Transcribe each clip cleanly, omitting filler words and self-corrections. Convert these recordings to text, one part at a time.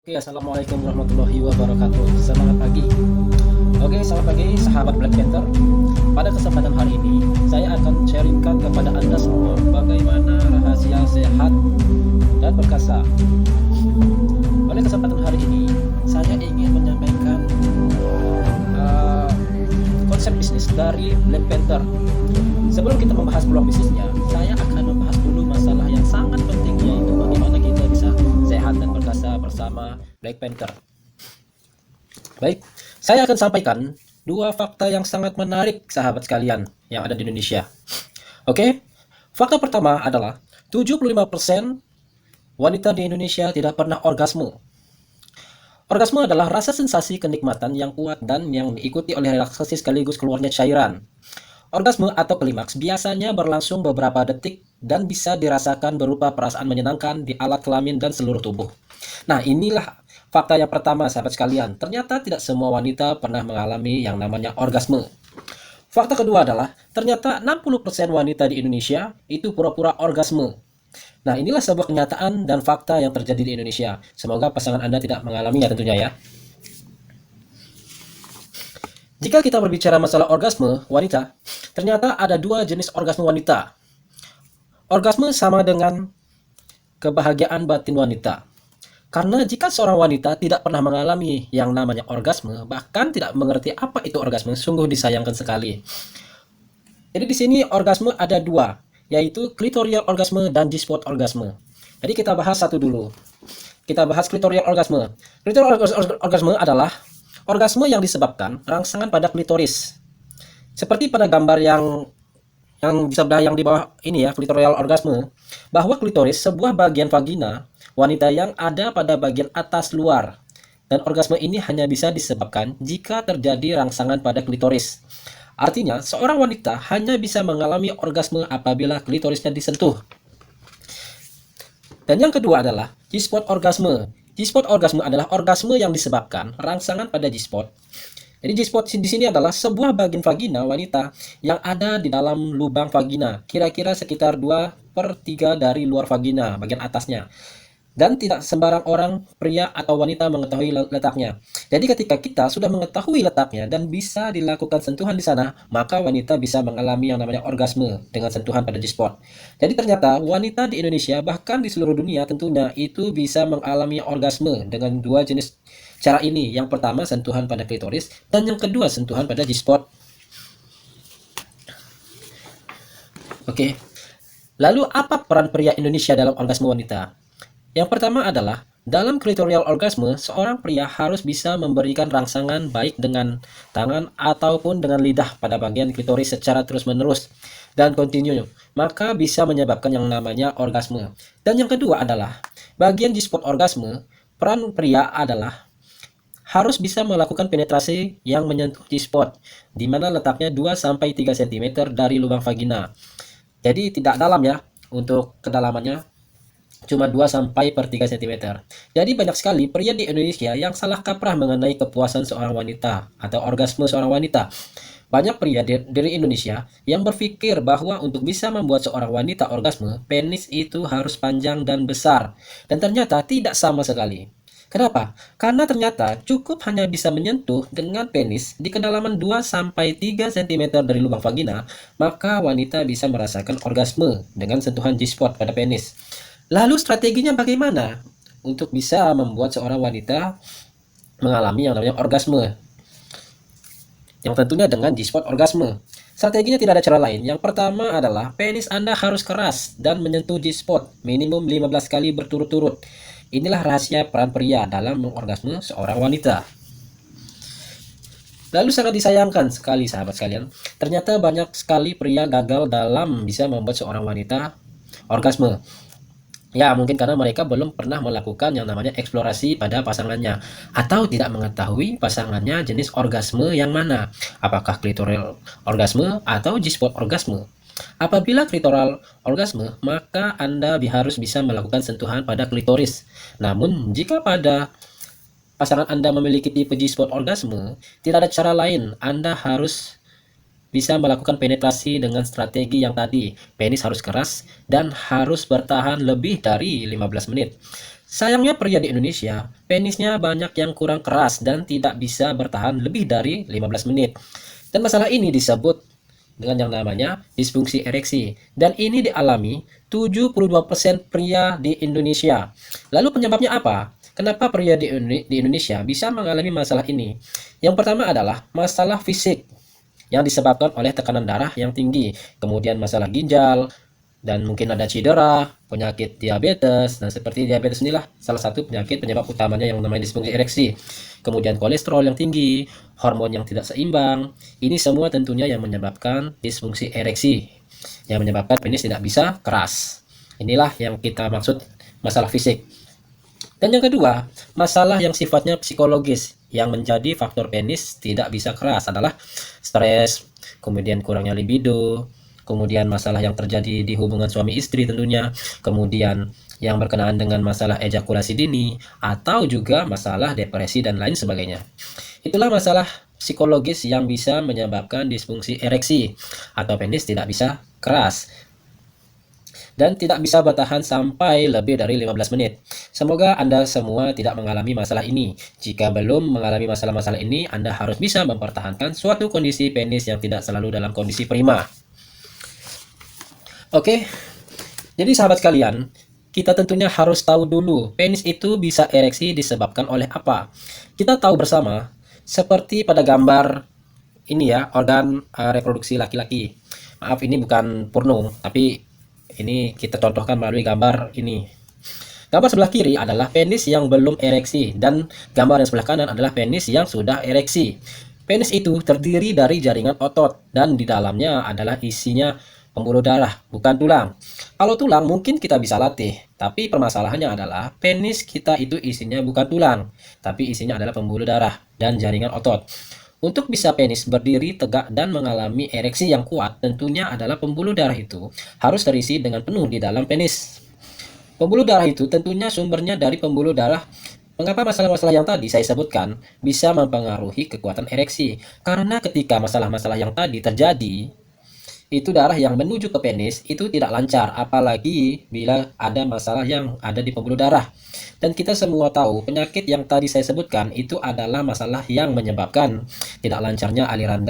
Oke, assalamualaikum warahmatullahi wabarakatuh. Semangat pagi. Oke, selamat pagi sahabat Black Panther. Pada kesempatan hari ini, saya akan sharingkan kepada Anda semua bagaimana rahasia sehat dan perkasa. Pada kesempatan hari ini, saya ingin menyampaikan konsep bisnis dari Black Panther. Sebelum kita membahas peluang bisnisnya, saya akan membahas dulu masalah yang sangat penting, yaitu bagaimana kita bisa sehat dan perkasa bersama Black Panther. Baik, saya akan sampaikan dua fakta yang sangat menarik sahabat sekalian yang ada di Indonesia. Oke, fakta pertama adalah 75% wanita di Indonesia tidak pernah orgasme. Orgasme adalah rasa sensasi kenikmatan yang kuat dan yang diikuti oleh relaksasi sekaligus keluarnya cairan. Orgasme atau klimaks biasanya berlangsung beberapa detik dan bisa dirasakan berupa perasaan menyenangkan di alat kelamin dan seluruh tubuh. Nah, inilah fakta yang pertama sahabat sekalian. Ternyata tidak semua wanita pernah mengalami yang namanya orgasme. Fakta kedua adalah ternyata 60% wanita di Indonesia itu pura-pura orgasme. Nah, inilah sebuah kenyataan dan fakta yang terjadi di Indonesia. Semoga pasangan Anda tidak mengalaminya tentunya ya. Jika kita berbicara masalah orgasme wanita, ternyata ada dua jenis orgasme wanita. Orgasme sama dengan kebahagiaan batin wanita. Karena jika seorang wanita tidak pernah mengalami yang namanya orgasme, bahkan tidak mengerti apa itu orgasme, sungguh disayangkan sekali. Jadi di sini orgasme ada dua, yaitu clitoral orgasme dan G-spot orgasme. Jadi kita bahas satu dulu. Kita bahas clitoral orgasme. Clitoral orgasme adalah orgasme yang disebabkan rangsangan pada klitoris. Seperti pada gambar yang di sebelah yang di bawah ini ya, clitoral orgasme, bahwa klitoris sebuah bagian vagina wanita yang ada pada bagian atas luar. Dan orgasme ini hanya bisa disebabkan jika terjadi rangsangan pada klitoris. Artinya, seorang wanita hanya bisa mengalami orgasme apabila klitorisnya disentuh. Dan yang kedua adalah G-spot orgasme. G-spot orgasme adalah orgasme yang disebabkan rangsangan pada G-spot. Jadi G-spot di sini adalah sebuah bagian vagina wanita yang ada di dalam lubang vagina, kira-kira sekitar 2/3 dari luar vagina, bagian atasnya. Dan tidak sembarang orang, pria atau wanita mengetahui letaknya. Jadi ketika kita sudah mengetahui letaknya dan bisa dilakukan sentuhan di sana, maka wanita bisa mengalami yang namanya orgasme dengan sentuhan pada G-spot. Jadi ternyata wanita di Indonesia, bahkan di seluruh dunia tentunya, itu bisa mengalami orgasme dengan dua jenis cara ini. Yang pertama sentuhan pada klitoris, dan yang kedua sentuhan pada G-spot. Oke. Lalu apa peran pria Indonesia dalam orgasme wanita? Yang pertama adalah, dalam clitoral orgasme, seorang pria harus bisa memberikan rangsangan baik dengan tangan ataupun dengan lidah pada bagian klitoris secara terus-menerus dan kontinu, maka bisa menyebabkan yang namanya orgasme. Dan yang kedua adalah, bagian G-spot orgasme, peran pria adalah harus bisa melakukan penetrasi yang menyentuh G-spot, di mana letaknya 2-3 cm dari lubang vagina. Jadi tidak dalam ya, untuk kedalamannya cuma 2-3 cm. Jadi banyak sekali pria di Indonesia yang salah kaprah mengenai kepuasan seorang wanita atau orgasme seorang wanita. Banyak pria dari Indonesia yang berpikir bahwa untuk bisa membuat seorang wanita orgasme, penis itu harus panjang dan besar. Dan ternyata tidak sama sekali. Kenapa? Karena ternyata cukup hanya bisa menyentuh dengan penis di kedalaman 2-3 cm dari lubang vagina, maka wanita bisa merasakan orgasme dengan sentuhan G-spot pada penis. Lalu strateginya bagaimana untuk bisa membuat seorang wanita mengalami yang namanya orgasme? Yang tentunya dengan G-spot orgasme. Strateginya tidak ada cara lain. Yang pertama adalah penis Anda harus keras dan menyentuh G-spot minimum 15 kali berturut-turut. Inilah rahasia peran pria dalam mengorgasme seorang wanita. Lalu sangat disayangkan sekali sahabat sekalian, ternyata banyak sekali pria gagal dalam bisa membuat seorang wanita orgasme. Ya, mungkin karena mereka belum pernah melakukan yang namanya eksplorasi pada pasangannya, atau tidak mengetahui pasangannya jenis orgasme yang mana, apakah clitoral orgasme atau G-spot orgasme. Apabila clitoral orgasme, maka Anda harus bisa melakukan sentuhan pada klitoris. Namun, jika pada pasangan Anda memiliki tipe G-spot orgasme, tidak ada cara lain. Anda harus bisa melakukan penetrasi dengan strategi yang tadi. Penis harus keras dan harus bertahan lebih dari 15 menit. Sayangnya pria di Indonesia, penisnya banyak yang kurang keras dan tidak bisa bertahan lebih dari 15 menit. Dan masalah ini disebut dengan yang namanya disfungsi ereksi. Dan ini dialami 72% pria di Indonesia. Lalu penyebabnya apa? Kenapa pria di Indonesia bisa mengalami masalah ini? Yang pertama adalah masalah fisik yang disebabkan oleh tekanan darah yang tinggi, kemudian masalah ginjal, dan mungkin ada cedera, penyakit diabetes. Nah, seperti diabetes inilah salah satu penyebab utamanya yang namanya disfungsi ereksi. Kemudian kolesterol yang tinggi, hormon yang tidak seimbang. Ini semua tentunya yang menyebabkan disfungsi ereksi, yang menyebabkan penis tidak bisa keras. Inilah yang kita maksud masalah fisik. Dan yang kedua, masalah yang sifatnya psikologis yang menjadi faktor penis tidak bisa keras adalah stres, kemudian kurangnya libido, kemudian masalah yang terjadi di hubungan suami istri tentunya, kemudian yang berkenaan dengan masalah ejakulasi dini, atau juga masalah depresi dan lain sebagainya. Itulah masalah psikologis yang bisa menyebabkan disfungsi ereksi atau penis tidak bisa keras dan tidak bisa bertahan sampai lebih dari 15 menit. Semoga Anda semua tidak mengalami masalah ini. Jika belum mengalami masalah-masalah ini, Anda harus bisa mempertahankan suatu kondisi penis yang tidak selalu dalam kondisi prima. Oke, jadi sahabat sekalian, kita tentunya harus tahu dulu penis itu bisa ereksi disebabkan oleh apa. Kita tahu bersama, seperti pada gambar ini ya, organ reproduksi laki-laki. Maaf, ini bukan porno, tapi ini kita contohkan melalui gambar ini. Gambar sebelah kiri adalah penis yang belum ereksi dan gambar yang sebelah kanan adalah penis yang sudah ereksi. Penis itu terdiri dari jaringan otot dan di dalamnya adalah isinya pembuluh darah, bukan tulang. Kalau tulang mungkin kita bisa latih, tapi permasalahannya adalah penis kita itu isinya bukan tulang, tapi isinya adalah pembuluh darah dan jaringan otot. Untuk bisa penis berdiri tegak dan mengalami ereksi yang kuat, tentunya adalah pembuluh darah itu harus terisi dengan penuh di dalam penis. Pembuluh darah itu tentunya sumbernya dari pembuluh darah. Mengapa masalah-masalah yang tadi saya sebutkan bisa mempengaruhi kekuatan ereksi? Karena ketika masalah-masalah yang tadi terjadi, itu darah yang menuju ke penis itu tidak lancar, apalagi bila ada masalah yang ada di pembuluh darah. Dan kita semua tahu penyakit yang tadi saya sebutkan itu adalah masalah yang menyebabkan tidak lancarnya aliran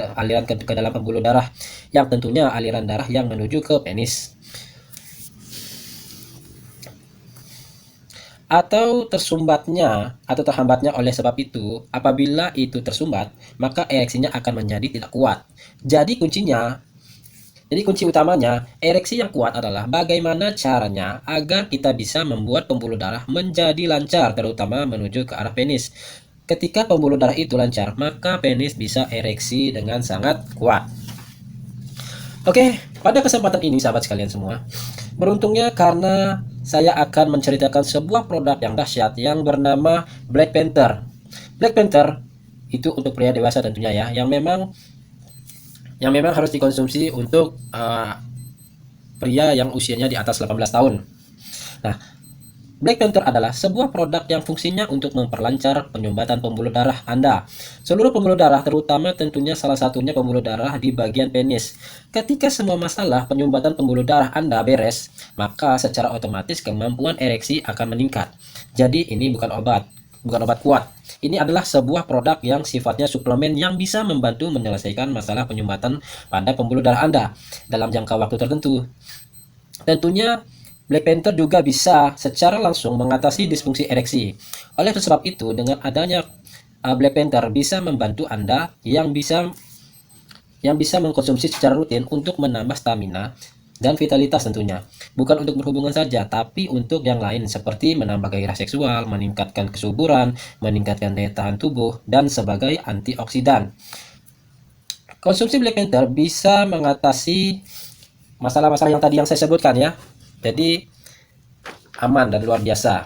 ke dalam pembuluh darah, yang tentunya aliran darah yang menuju ke penis. Atau tersumbatnya atau terhambatnya oleh sebab itu, apabila itu tersumbat, maka ereksinya akan menjadi tidak kuat. Jadi kunci utamanya, ereksi yang kuat adalah bagaimana caranya agar kita bisa membuat pembuluh darah menjadi lancar, terutama menuju ke arah penis. Ketika pembuluh darah itu lancar, maka penis bisa ereksi dengan sangat kuat. Oke, pada kesempatan ini sahabat sekalian semua, beruntungnya karena saya akan menceritakan sebuah produk yang dahsyat yang bernama Black Panther. Black Panther itu untuk pria dewasa tentunya ya, yang memang harus dikonsumsi untuk pria yang usianya di atas 18 tahun. Nah, Black Panther adalah sebuah produk yang fungsinya untuk memperlancar penyumbatan pembuluh darah Anda. Seluruh pembuluh darah, terutama tentunya salah satunya pembuluh darah di bagian penis. Ketika semua masalah penyumbatan pembuluh darah Anda beres, maka secara otomatis kemampuan ereksi akan meningkat. Jadi ini bukan obat kuat. Ini adalah sebuah produk yang sifatnya suplemen yang bisa membantu menyelesaikan masalah penyumbatan pada pembuluh darah Anda dalam jangka waktu tertentu. Tentunya Black Panther juga bisa secara langsung mengatasi disfungsi ereksi. Oleh sebab itu, dengan adanya Black Panther bisa membantu Anda yang bisa mengkonsumsi secara rutin untuk menambah stamina dan vitalitas tentunya. Bukan untuk berhubungan saja, tapi untuk yang lain seperti menambah gairah seksual, meningkatkan kesuburan, meningkatkan daya tahan tubuh, dan sebagai antioksidan. Konsumsi Black Panther bisa mengatasi masalah-masalah yang tadi yang saya sebutkan ya. Jadi aman dan luar biasa.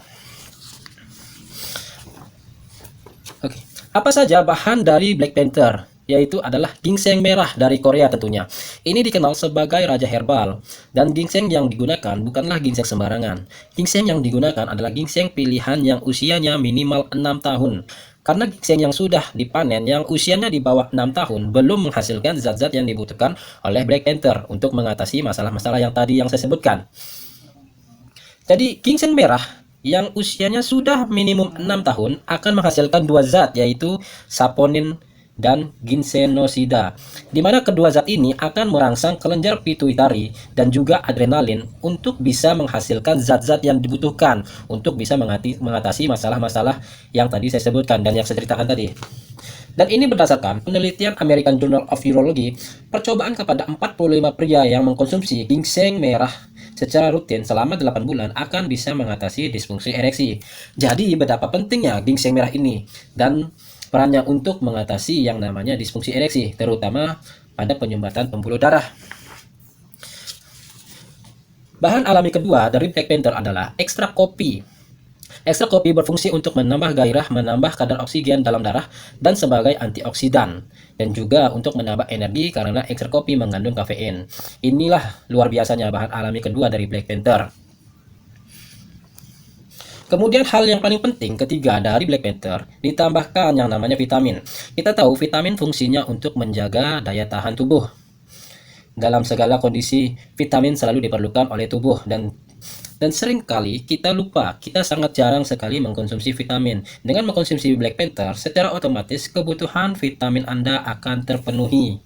Oke, apa saja bahan dari Black Panther? Yaitu adalah ginseng merah dari Korea tentunya. Ini dikenal sebagai raja herbal, dan ginseng yang digunakan bukanlah ginseng sembarangan. Ginseng yang digunakan adalah ginseng pilihan yang usianya minimal 6 tahun. Karena ginseng yang sudah dipanen yang usianya di bawah 6 tahun belum menghasilkan zat-zat yang dibutuhkan oleh Black Panther untuk mengatasi masalah-masalah yang tadi yang saya sebutkan. Jadi ginseng merah yang usianya sudah minimum 6 tahun akan menghasilkan dua zat, yaitu saponin dan ginsenosida, di mana kedua zat ini akan merangsang kelenjar pituitari dan juga adrenalin untuk bisa menghasilkan zat-zat yang dibutuhkan untuk bisa mengatasi masalah-masalah yang tadi saya sebutkan dan yang saya ceritakan tadi. Dan ini berdasarkan penelitian American Journal of Urology, percobaan kepada 45 pria yang mengkonsumsi ginseng merah secara rutin selama 8 bulan akan bisa mengatasi disfungsi ereksi. Jadi betapa pentingnya ginseng merah ini dan perannya untuk mengatasi yang namanya disfungsi ereksi, terutama pada penyumbatan pembuluh darah. Bahan alami kedua dari Black Panther adalah ekstrak kopi. Ekstrak kopi berfungsi untuk menambah gairah, menambah kadar oksigen dalam darah, dan sebagai antioksidan. Dan juga untuk menambah energi karena ekstrak kopi mengandung kafein. Inilah luar biasanya bahan alami kedua dari Black Panther. Kemudian hal yang paling penting ketiga dari Black Panther, ditambahkan yang namanya vitamin. Kita tahu vitamin fungsinya untuk menjaga daya tahan tubuh. Dalam segala kondisi, vitamin selalu diperlukan oleh tubuh dan seringkali kita lupa, kita sangat jarang sekali mengkonsumsi vitamin. Dengan mengkonsumsi Black Panther, secara otomatis kebutuhan vitamin Anda akan terpenuhi.